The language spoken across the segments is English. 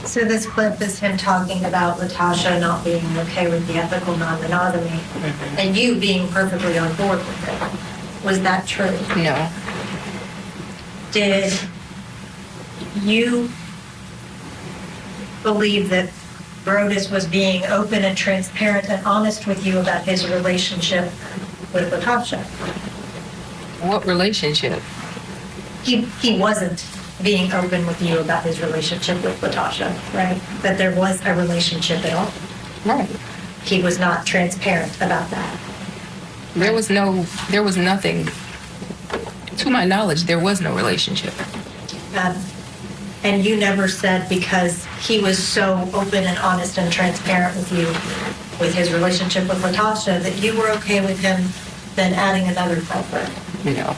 So this clip is him talking about Latasha not being okay with the ethical non-monogamy and you being perfectly on board with it. Was that true? No. Did you believe that Brodus was being open and transparent and honest with you about his relationship with Latasha? What relationship? He wasn't being open with you about his relationship with Latasha, right? That there was a relationship at all. Right. He was not transparent about that. There was nothing, to my knowledge, there was no relationship. And you never said because he was so open and honest and transparent with you with his relationship with Latasha that you were okay with him then adding another girlfriend. No.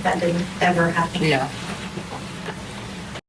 That didn't ever happen. No.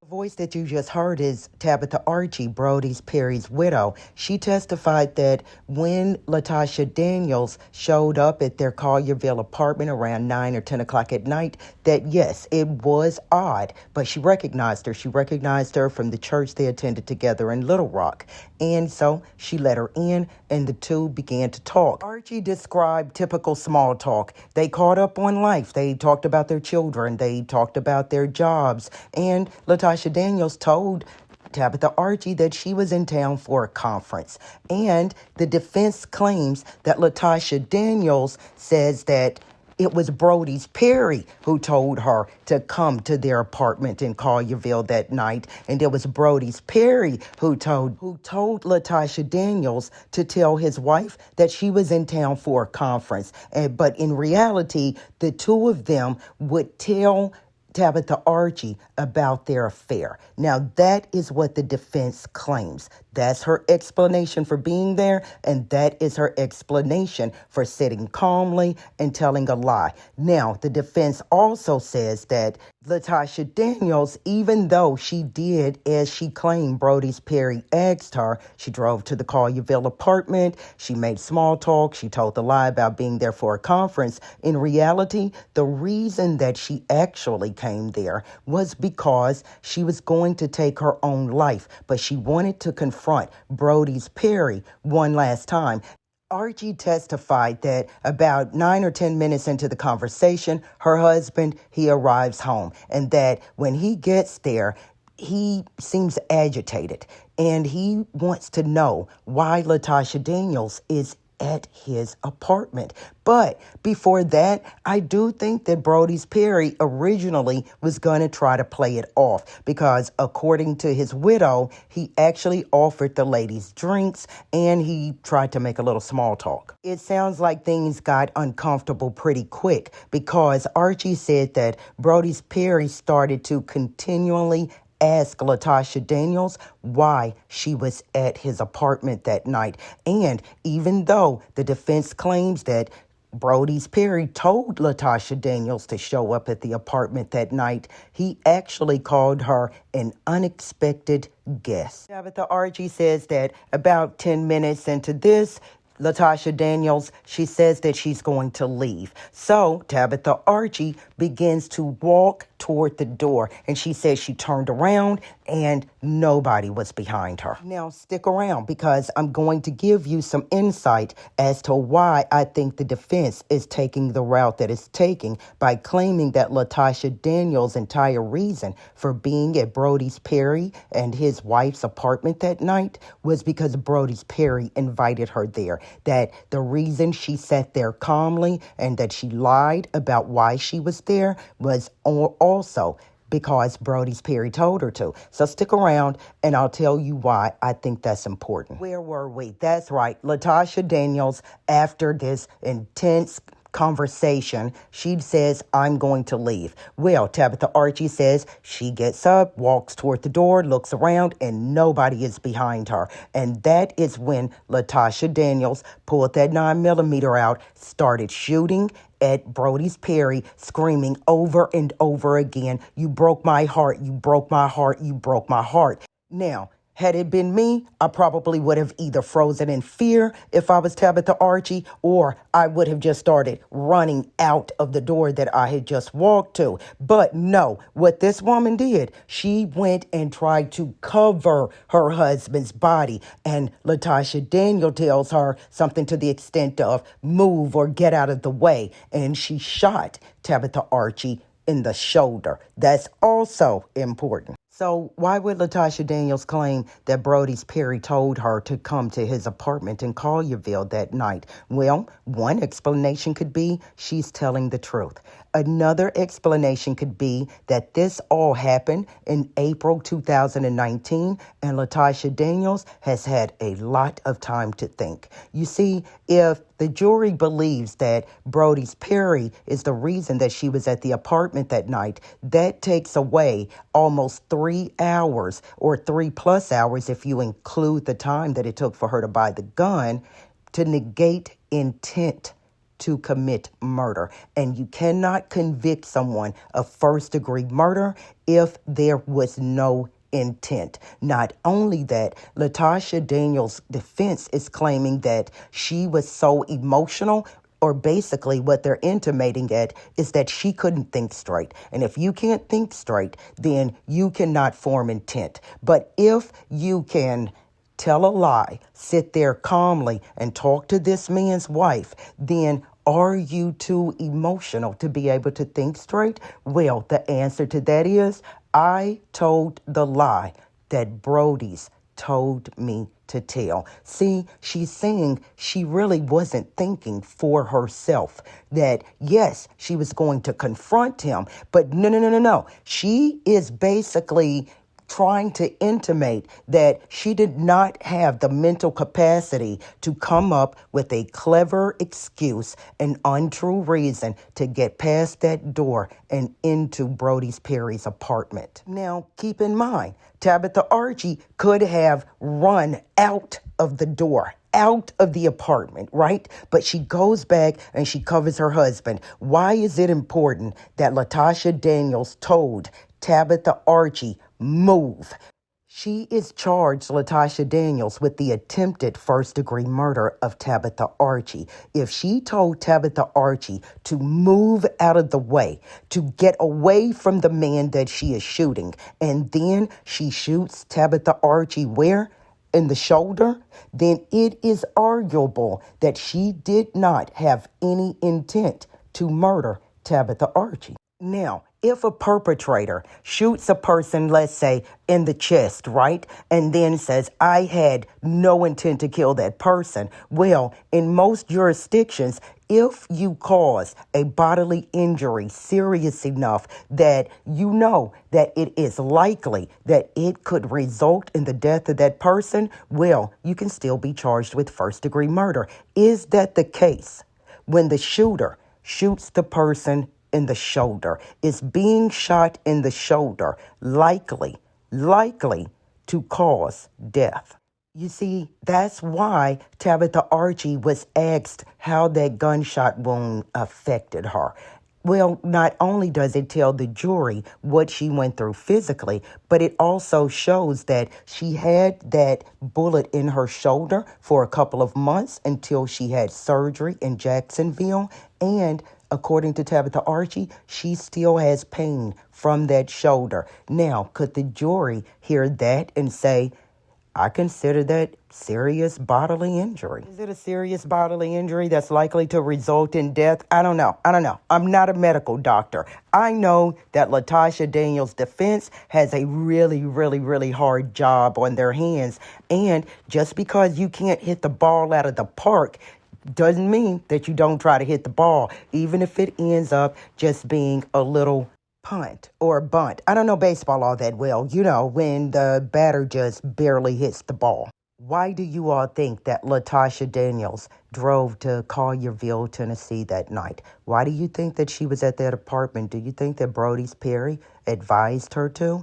The voice that you just heard is Tabitha Archie, Brody Perry's widow. She testified that when Latasha Daniels showed up at their Collierville apartment around 9 or 10 o'clock at night, that yes, it was odd, but she recognized her. She recognized her from the church they attended together in Little Rock. And so she let her in, and the two began to talk. Archie described typical small talk. They caught up on life. They talked about their children. They talked about their jobs. And Latasha Daniels told Tabitha Archie that she was in town for a conference. And the defense claims that Latasha Daniels says that it was Brody Perry who told her to come to their apartment in Collierville that night. And it was Brody Perry who told Latasha Daniels to tell his wife that she was in town for a conference. But in reality, the two of them would tell Tabitha Archie about their affair. Now, that is what the defense claims. That's her explanation for being there, and that is her explanation for sitting calmly and telling a lie. Now, the defense also says that Latasha Daniels, even though she did, as she claimed Brody Perry asked her, she drove to the Collierville apartment, she made small talk, she told the lie about being there for a conference. In reality, the reason that she actually came there was because she was going to take her own life, but she wanted to confront Brody Perry one last time. Archie testified that about 9 or 10 minutes into the conversation, her husband, he arrives home, and that when he gets there, he seems agitated, and he wants to know why Latasha Daniels is at his apartment. But before that, I do think that Brody Perry originally was going to try to play it off because according to his widow, he actually offered the ladies drinks and he tried to make a little small talk. It sounds like things got uncomfortable pretty quick because Archie said that Brody Perry started to continually ask Latasha Daniels why she was at his apartment that night. And even though the defense claims that Brody Perry told Latasha Daniels to show up at the apartment that night, he actually called her an unexpected guest. Tabitha Archie says that about 10 minutes into this, Latasha Daniels, she says that she's going to leave. So Tabitha Archie begins to walk toward the door, and she says she turned around and nobody was behind her. Now stick around because I'm going to give you some insight as to why I think the defense is taking the route that it's taking by claiming that Latasha Daniels' entire reason for being at Brody Perry and his wife's apartment that night was because Brody Perry invited her there. That the reason she sat there calmly and that she lied about why she was there was also because Brody Perry told her to. So stick around and I'll tell you why I think that's important. Where were we? That's right. Latasha Daniels, after this intense conversation, she says, I'm going to leave. Well, Tabitha Archie says she gets up, walks toward the door, looks around, and nobody is behind her. And that is when Latasha Daniels pulled that 9mm out, started shooting at Brody Perry, screaming over and over again, "You broke my heart, you broke my heart, you broke my heart." Now, Had it been me, I probably would have either frozen in fear if I was Tabitha Archie, or I would have just started running out of the door that I had just walked to. But no, what this woman did, she went and tried to cover her husband's body. And Latoshia Daniel tells her something to the extent of move or get out of the way. And she shot Tabitha Archie in the shoulder. That's also important. So why would Latoshia Daniels claim that Brody's Perry told her to come to his apartment in Collierville that night? Well, one explanation could be she's telling the truth. Another explanation could be that this all happened in April 2019, and Latoshia Daniels has had a lot of time to think. You see, if the jury believes that Brody's Perry is the reason that she was at the apartment that night, that takes away almost 3 hours, or 3+ hours if you include the time that it took for her to buy the gun, to negate intent to commit murder. And you cannot convict someone of first-degree murder if there was no intent. Not only that, Latoshia Daniels' defense is claiming that she was so emotional, or basically what they're intimating at is that she couldn't think straight. And if you can't think straight, then you cannot form intent. But if you can tell a lie, sit there calmly and talk to this man's wife, then are you too emotional to be able to think straight? Well, the answer to that is I told the lie that Brody's told me to tell. See, she's saying she really wasn't thinking for herself. That, yes, she was going to confront him, but no. She is basically trying to intimate that she did not have the mental capacity to come up with a clever excuse, an untrue reason to get past that door and into Brody's Perry's apartment. Now, keep in mind, Tabitha Archie could have run out of the door, out of the apartment, right? But she goes back and she covers her husband. Why is it important that Latoshia Daniels told Tabitha Archie, move? She is charged, Latoshia Daniels, with the attempted first-degree murder of Tabitha Archie. If she told Tabitha Archie to move out of the way, to get away from the man that she is shooting, and then she shoots Tabitha Archie where? In the shoulder, then it is arguable that she did not have any intent to murder Tabitha Archie. Now, if a perpetrator shoots a person, let's say, in the chest, right, and then says, I had no intent to kill that person, well, in most jurisdictions, if you cause a bodily injury serious enough that you know that it is likely that it could result in the death of that person, well, you can still be charged with first-degree murder. Is that the case when the shooter shoots the person in the shoulder? Is being shot in the shoulder likely to cause death? You see, that's why Tabitha Archie was asked how that gunshot wound affected her. Well, not only does it tell the jury what she went through physically, but it also shows that she had that bullet in her shoulder for a couple of months until she had surgery in Jacksonville. And according to Tabitha Archie, she still has pain from that shoulder. Now, could the jury hear that and say, I consider that serious bodily injury? Is it a serious bodily injury that's likely to result in death? I don't know. I'm not a medical doctor. I know that Latoshia Daniels' defense has a really hard job on their hands. And just because you can't hit the ball out of the park doesn't mean that you don't try to hit the ball, even if it ends up just being a little punt or bunt. I don't know baseball all that well, when the batter just barely hits the ball. Why do you all think that Latoshia Daniels drove to Collierville, Tennessee that night? Why do you think that she was at that apartment? Do you think that Brody's Perry advised her to?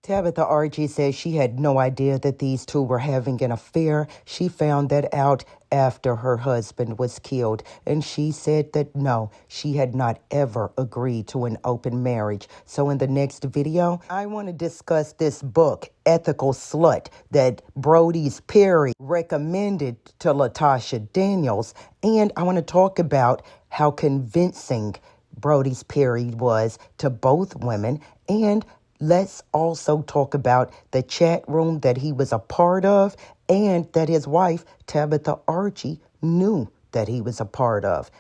Tabitha Archie says she had no idea that these two were having an affair. She found that out after her husband was killed. And she said that no, she had not ever agreed to an open marriage. So in the next video, I want to discuss this book, Ethical Slut, that Brody's Perry recommended to Latoshia Daniels. And I want to talk about how convincing Brody's Perry was to both women. And let's also talk about the chat room that he was a part of and that his wife, Tabitha Archie, knew that he was a part of.